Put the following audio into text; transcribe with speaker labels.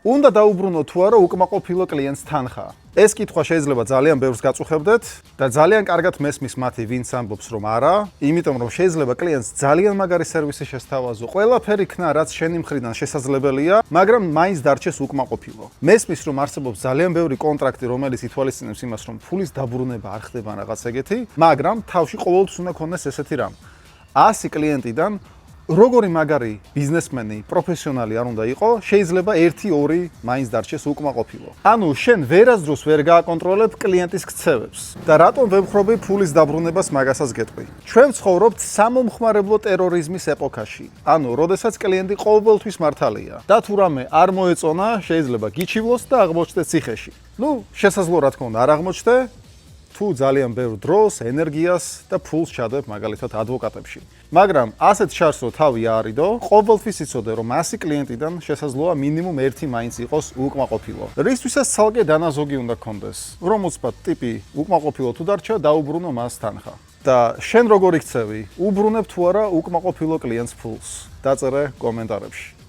Speaker 1: უნდა დაუბრუნო თუ არა უკმაყოფილო კლიენტს თანხა. ეს კითხვა შეიძლება ძალიან ბევრს გაწუხებდეთ და ძალიან კარგად მესმის მათი, ვინც ამბობს რომ არა, იმიტომ რომ შეიძლება კლიენტს ძალიან მაგარი სერვისი შესთავაზო, ყველაფერი იქნა რაც შენი მხრიდან შესაძლებელია, მაგრამ მაინც დარჩეს უკმაყოფილო. მესმის რომ არსებობს ძალიან ბევრი კონტრაქტი, რომელიც ითვალისწინებს იმას, რომ ფულის დაბრუნება არ ხდება რაღაც ეგეთი, მაგრამ თავში ყოველთვის უნდა ქონდეს ესეთი რამ. 100 კლიენტიდან როგორი მაგარი ბიზნესმენი, პროფესიონალი არ უნდა იყო, შეიძლება 1-2 მაინც დარჩეს უკმაყოფილო. ანუ შენ ვერასდროს ვერ გააკონტროლებ კლიენტის ქცევებს და რატომ ვემხრობი ფულის დაბრუნებას მაგასაც გეტყვი. ჩვენ ვცხოვრობთ სამომხმარებლო ტერორიზმის ეპოქაში. ანუ, როდესაც კლიენტი ყოველთვის მართალია და თუ რამე არ მოეწონა, შეიძლება გიჩივლოს და აღმოჩნდეს ციხეში. შესაძლოა რა თქმა უნდა არ აღმოჩნდე, თუ ძალიან ბევრ დროს, ენერგიას და ფულს ჩადებ მაგალითად ადვოკატებში. მაგრამ ასეთ შარს რო თავი არიდო, ყოველთვის იცოდე რომ 100 კლიენტიდან შესაძლოა მინიმუმ 1 მაინც იყოს უკმაყოფილო. რისთვისაც ცალკე დანაზოგი უნდა გქონდეს. რომ უცბად ტიპი უკმაყოფილო თუ დარჩა, დაუბრუნო მას თანხა. და შენ როგორ იქცევი? უბრუნებ თუ არა უკმაყოფილო კლიენტს ფულს? დაწერე კომენტარებში.